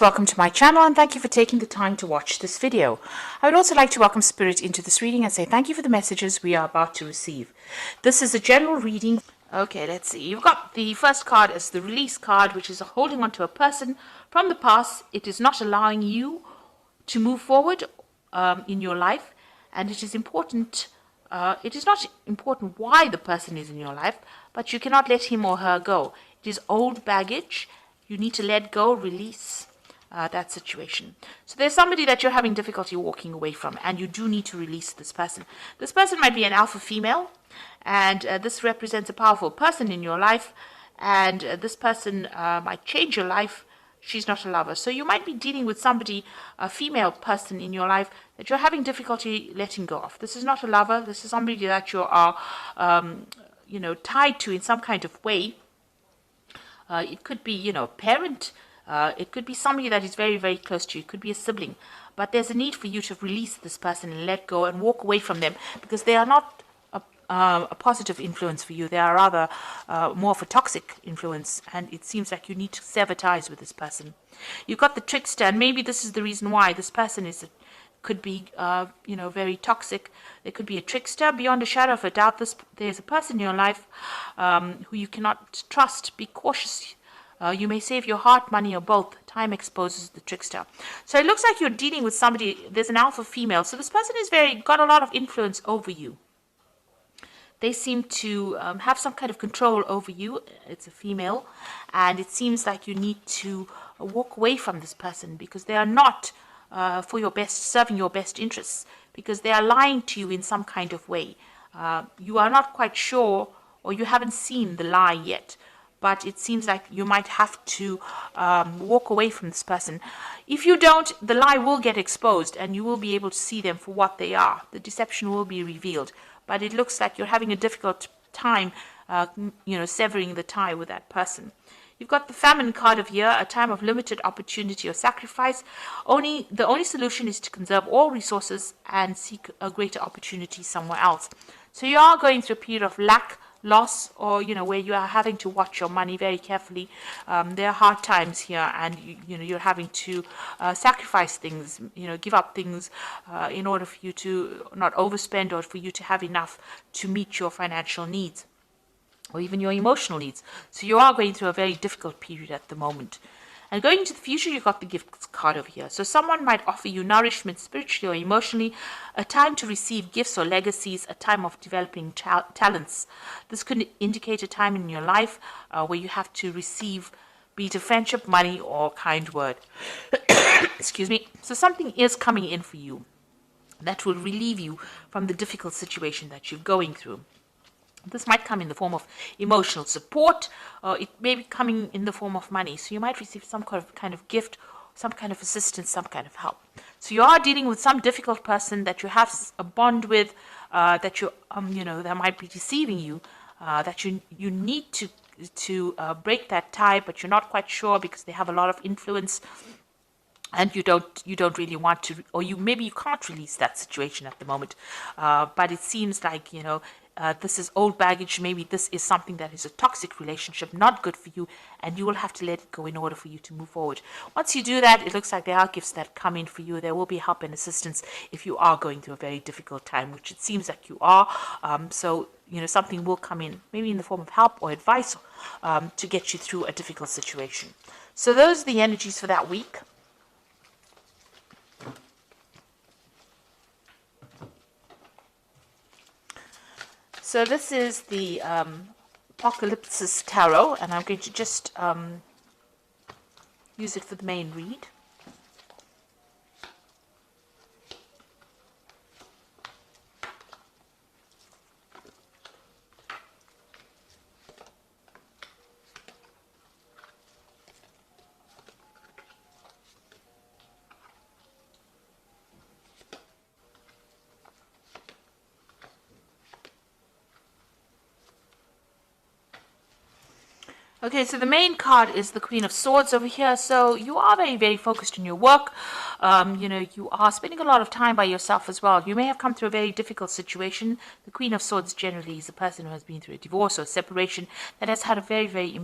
Welcome to my channel and thank you for taking the time to watch this video. I would also like to welcome Spirit into this reading and say thank you for the messages we are about to receive. This is a general reading. Okay, let's see. You've got the first card as the release card, which is holding on to a person from the past. It is not allowing you to move forward in your life, and it is important. It is not important why the person is in your life, but you cannot let him or her go. It is old baggage. You need to let go, release that situation. So there's somebody that you're having difficulty walking away from, and you do need to release this person. This person might be an alpha female, and this represents a powerful person in your life, and this person might change your life. She's not a lover. So you might be dealing with somebody, a female person in your life, that you're having difficulty letting go of. This is not a lover. This is somebody that you are, tied to in some kind of way. It could be, a parent. It could be somebody that is very, very close to you. It could be a sibling. But there's a need for you to release this person and let go and walk away from them, because they are not a positive influence for you. They are rather more of a toxic influence, and it seems like you need to sever ties with this person. You've got the trickster, and maybe this is the reason why this person could be very toxic. There could be a trickster. Beyond a shadow of a doubt, there's a person in your life who you cannot trust. Be cautious. You may save your heart, money, or both. Time exposes the trickster. So it looks like you're dealing with somebody. There's an alpha female. So this person is got a lot of influence over you. They seem to have some kind of control over you. It's a female. And it seems like you need to walk away from this person, because they are not for your best, serving your best interests, because they are lying to you in some kind of way. You are not quite sure, or you haven't seen the lie yet. But it seems like you might have to walk away from this person. If you don't, the lie will get exposed, and you will be able to see them for what they are. The deception will be revealed. But it looks like you're having a difficult time, severing the tie with that person. You've got the famine card of here, a time of limited opportunity or sacrifice. The only solution is to conserve all resources and seek a greater opportunity somewhere else. So you are going through a period of lack, loss, or where you are having to watch your money very carefully. There are hard times here, and you're having to sacrifice things, give up things in order for you to not overspend, or for you to have enough to meet your financial needs, or even your emotional needs. So you are going through a very difficult period at the moment. And going into the future, you've got the gift card over here. So someone might offer you nourishment spiritually or emotionally, a time to receive gifts or legacies, a time of developing talents. This could indicate a time in your life where you have to receive, be it a friendship, money, or kind word. Excuse me. So something is coming in for you that will relieve you from the difficult situation that you're going through. This might come in the form of emotional support, or it may be coming in the form of money. So you might receive some kind of gift, some kind of assistance, some kind of help. So you are dealing with some difficult person that you have a bond with, that that might be deceiving you, that you need to break that tie, but you're not quite sure because they have a lot of influence. And you don't really want to, or maybe you can't release that situation at the moment. But it seems like, this is old baggage. Maybe this is something that is a toxic relationship, not good for you, and you will have to let it go in order for you to move forward. Once you do that, it looks like there are gifts that come in for you. There will be help and assistance if you are going through a very difficult time, which it seems like you are. So something will come in, maybe in the form of help or advice, to get you through a difficult situation. So those are the energies for that week. So this is the Apocalypsis Tarot, and I'm going to just use it for the main read. Okay, so the main card is the Queen of Swords over here. So you are very, very focused on your work. You are spending a lot of time by yourself as well. You may have come through a very difficult situation. The Queen of Swords generally is a person who has been through a divorce or separation that has had a very, very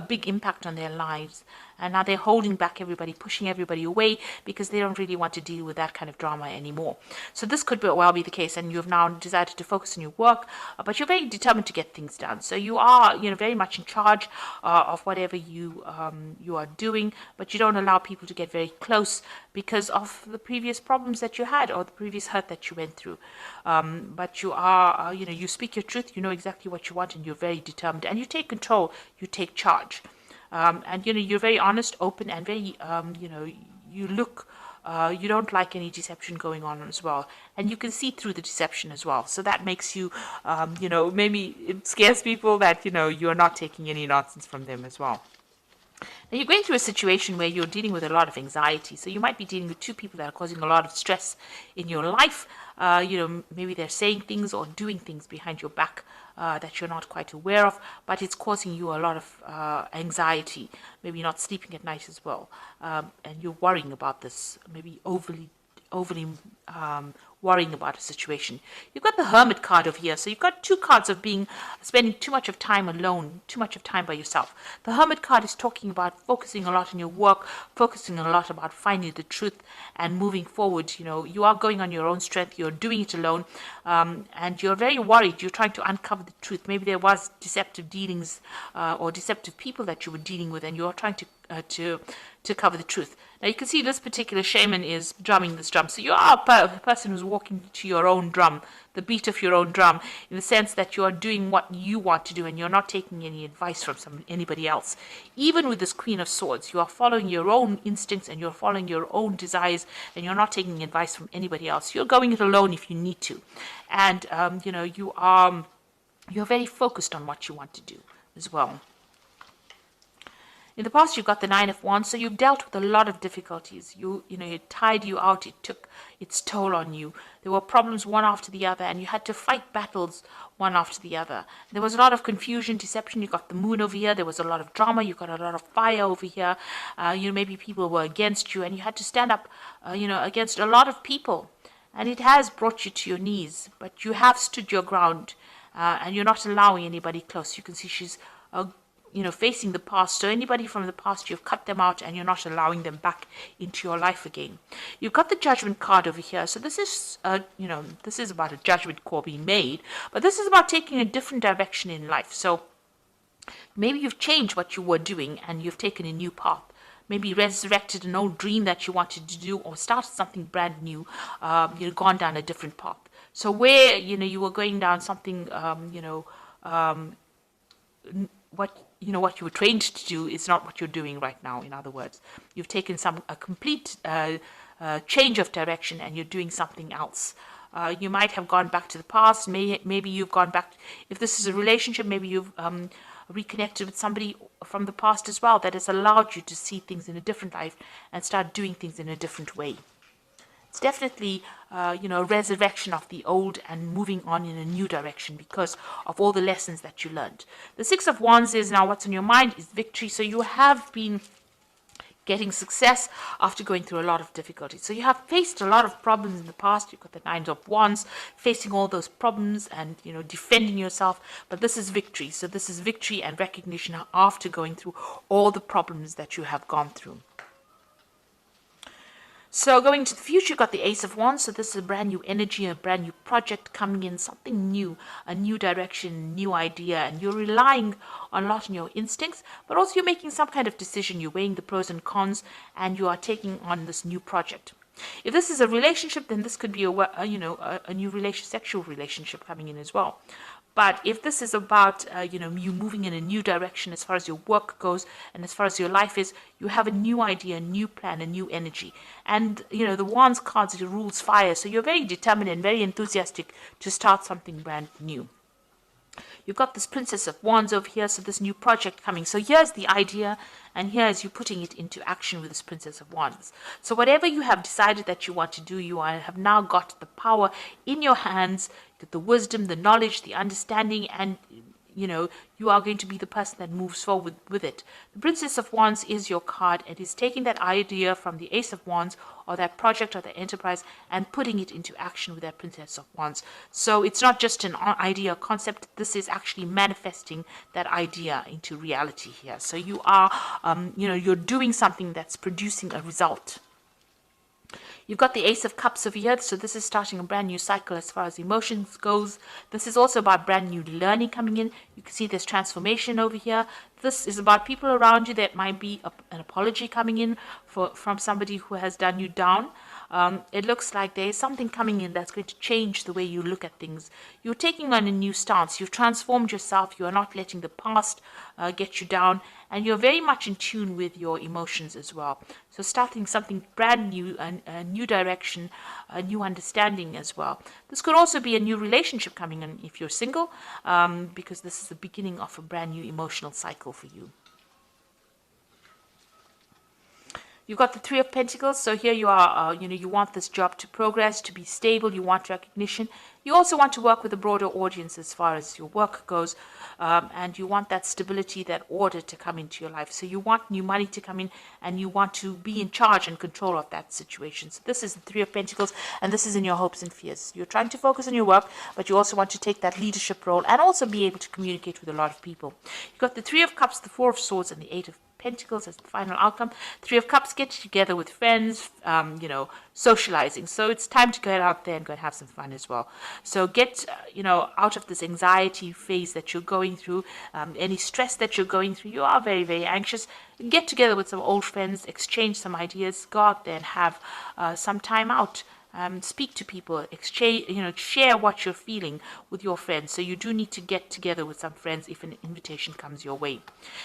big impact on their lives. and now they're holding back everybody, pushing everybody away because they don't really want to deal with that kind of drama anymore. So this could well be the case, and you've now decided to focus on your work, but you're very determined to get things done. So you are, very much in charge of whatever you are doing, but you don't allow people to get very close because of the previous problems that you had or the previous hurt that you went through. But you are, you speak your truth, you know exactly what you want, and you're very determined, and you take control, you take charge. And you're very honest, open, and very you look you don't like any deception going on as well, and you can see through the deception as well. So that makes you maybe it scares people that you're not taking any nonsense from them as well. Now you're going through a situation where you're dealing with a lot of anxiety. So you might be dealing with two people that are causing a lot of stress in your life. Maybe they're saying things or doing things behind your back that you're not quite aware of, but it's causing you a lot of anxiety. Maybe not sleeping at night as well, and you're worrying about this. Maybe overly worrying about a situation. You've got the Hermit card over here. So you've got two cards of spending too much of time alone, too much of time by yourself. The Hermit card is talking about focusing a lot on your work, focusing a lot about finding the truth and moving forward. You are going on your own strength. You're doing it alone, and you're very worried. You're trying to uncover the truth. Maybe there was deceptive dealings or deceptive people that you were dealing with, and you're trying to cover the truth. Now you can see this particular shaman is drumming this drum. So you are a person who's walking to your own drum, the beat of your own drum, in the sense that you are doing what you want to do and you're not taking any advice from anybody else. Even with this Queen of Swords, you are following your own instincts and you're following your own desires, and you're not taking advice from anybody else. You're going it alone if you need to. And, you're very focused on what you want to do as well. In the past, you've got the Nine of Wands, so you've dealt with a lot of difficulties. It tired you out. It took its toll on you. There were problems one after the other, and you had to fight battles one after the other. There was a lot of confusion, deception. You got the Moon over here. There was a lot of drama. You got a lot of fire over here. Maybe people were against you, and you had to stand up, against a lot of people. And it has brought you to your knees, but you have stood your ground, and you're not allowing anybody close. You can see she's facing the past. So anybody from the past, you've cut them out and you're not allowing them back into your life again. You've got the Judgment card over here. So this is, this is about a judgment call being made, but this is about taking a different direction in life. So maybe you've changed what you were doing and you've taken a new path. Maybe resurrected an old dream that you wanted to do, or started something brand new. You've gone down a different path. So where, you were going down something, what you were trained to do is not what you're doing right now. In other words, you've taken a complete change of direction and you're doing something else. You might have gone back to the past. Maybe you've gone back. If this is a relationship, maybe you've reconnected with somebody from the past as well that has allowed you to see things in a different life and start doing things in a different way. It's definitely, a resurrection of the old and moving on in a new direction because of all the lessons that you learned. The Six of Wands is now what's on your mind is victory. So you have been getting success after going through a lot of difficulties. So you have faced a lot of problems in the past. You've got the Nine of Wands, facing all those problems and, defending yourself. But this is victory. So this is victory and recognition after going through all the problems that you have gone through. So going to the future, you've got the Ace of Wands. So this is a brand new energy, a brand new project coming in, something new, a new direction, new idea. And you're relying a lot on your instincts, but also you're making some kind of decision. You're weighing the pros and cons, and you are taking on this new project. If this is a relationship, then this could be a new sexual relationship coming in as well. But if this is about, you moving in a new direction as far as your work goes and as far as your life is, you have a new idea, a new plan, a new energy. And, the Wands cards, it rules fire. So you're very determined and very enthusiastic to start something brand new. You've got this Princess of Wands over here, so this new project coming. So here's the idea, and here's you putting it into action with this Princess of Wands. So whatever you have decided that you want to do, you have now got the power in your hands, the wisdom, the knowledge, the understanding, and you are going to be the person that moves forward with it. The Princess of Wands is your card. It is taking that idea from the Ace of Wands or that project or the enterprise and putting it into action with that Princess of Wands. So it's not just an idea or concept. This is actually manifesting that idea into reality here. So you are, you're doing something that's producing a result. You've got the Ace of Cups over here, so this is starting a brand new cycle as far as emotions goes. This is also about brand new learning coming in. You can see there's transformation over here. This is about people around you. That might be an apology coming in from somebody who has done you down. It looks like there is something coming in that's going to change the way you look at things. You're taking on a new stance. You've transformed yourself. You are not letting the past get you down. And you're very much in tune with your emotions as well. So starting something brand new, a new direction, a new understanding as well. This could also be a new relationship coming in if you're single, because this is the beginning of a brand new emotional cycle for you. You've got the Three of Pentacles, so here you are, you want this job to progress, to be stable, you want recognition. You also want to work with a broader audience as far as your work goes, and you want that stability, that order to come into your life. So you want new money to come in, and you want to be in charge and control of that situation. So this is the Three of Pentacles, and this is in your hopes and fears. You're trying to focus on your work, but you also want to take that leadership role and also be able to communicate with a lot of people. You've got the Three of Cups, the Four of Swords, and the Eight of Pentacles as the final outcome. Three of Cups, get together with friends, socializing. So it's time to get out there and go and have some fun as well. So get, out of this anxiety phase that you're going through, any stress that you're going through. You are very, very anxious. Get together with some old friends, exchange some ideas, go out there and have some time out. Speak to people, exchange, share what you're feeling with your friends. So you do need to get together with some friends if an invitation comes your way.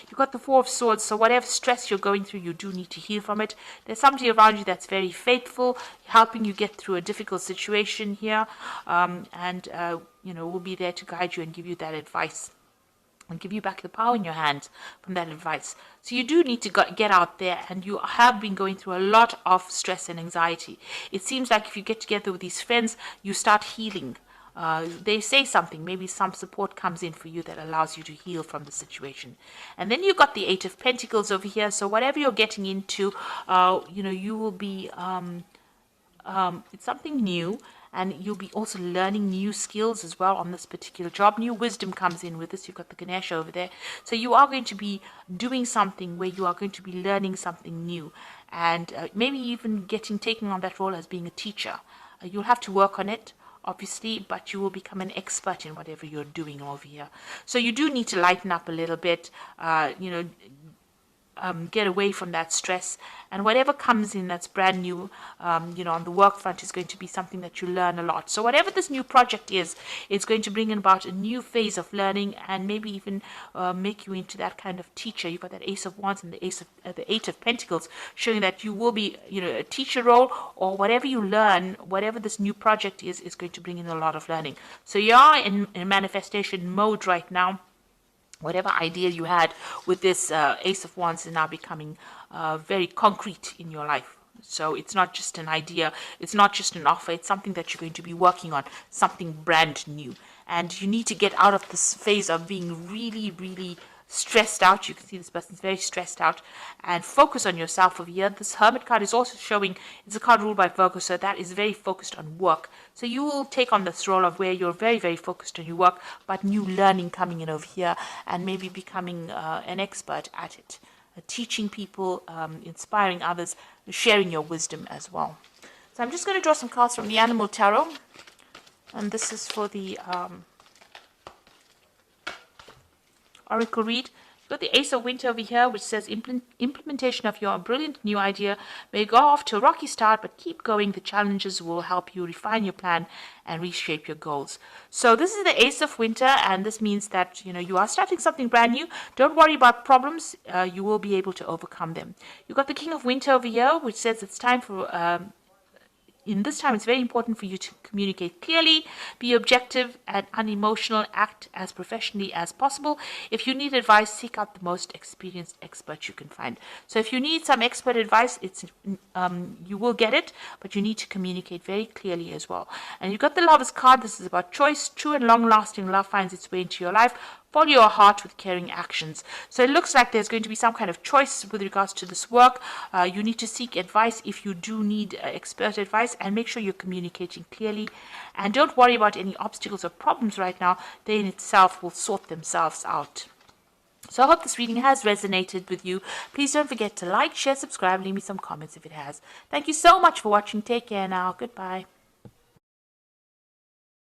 You've got the Four of Swords, so whatever stress you're going through, you do need to heal from it. There's somebody around you that's very faithful, helping you get through a difficult situation here, and will be there to guide you and give you that advice and give you back the power in your hands from that advice. So you do need to get out there, and you have been going through a lot of stress and anxiety. It seems like if you get together with these friends, you start healing. They say something, maybe some support comes in for you that allows you to heal from the situation. And then you've got the Eight of Pentacles over here. So whatever you're getting into, you will be, it's something new. And you'll be also learning new skills as well on this particular job. New wisdom comes in with this. You've got the Ganesha over there. So you are going to be doing something where you are going to be learning something new. And maybe even taking on that role as being a teacher. You'll have to work on it, obviously, but you will become an expert in whatever you're doing over here. So you do need to lighten up a little bit, get away from that stress, and whatever comes in that's brand new, on the work front is going to be something that you learn a lot. So whatever this new project is, it's going to bring in about a new phase of learning, and maybe even make you into that kind of teacher. You've got that Ace of Wands and the the Eight of Pentacles, showing that you will be, a teacher role, or whatever you learn, whatever this new project is going to bring in a lot of learning. So you are in manifestation mode right now. Whatever idea you had with this Ace of Wands is now becoming very concrete in your life. So it's not just an idea, it's not just an offer, it's something that you're going to be working on, something brand new. And you need to get out of this phase of being really, really stressed out. You can see this person's very stressed out, and focus on yourself over here. This Hermit card is also showing it's a card ruled by Virgo, so that is very focused on work. So you will take on this role of where you're very, very focused on your work, but new learning coming in over here, and maybe becoming an expert at it, teaching people, inspiring others, sharing your wisdom as well. So I'm just going to draw some cards from the Animal Tarot, and this is for the Oracle read. You've got the Ace of Winter over here, which says implementation of your brilliant new idea may go off to a rocky start, but keep going. The challenges will help you refine your plan and reshape your goals. So this is the Ace of Winter, and this means that you are starting something brand new. Don't worry about problems. You will be able to overcome them. You've got the King of Winter over here, which says it's time for in this time, it's very important for you to communicate clearly, be objective and unemotional, act as professionally as possible. If you need advice, seek out the most experienced expert you can find. So if you need some expert advice, you will get it, but you need to communicate very clearly as well. And you've got the Lover's card. This is about choice. True and long-lasting love finds its way into your life. follow your heart with caring actions. So it looks like there's going to be some kind of choice with regards to this work. You need to seek advice if you do need expert advice, and make sure you're communicating clearly. And don't worry about any obstacles or problems right now. They in itself will sort themselves out. So I hope this reading has resonated with you. Please don't forget to like, share, subscribe, leave me some comments if it has. Thank you so much for watching. Take care now. Goodbye.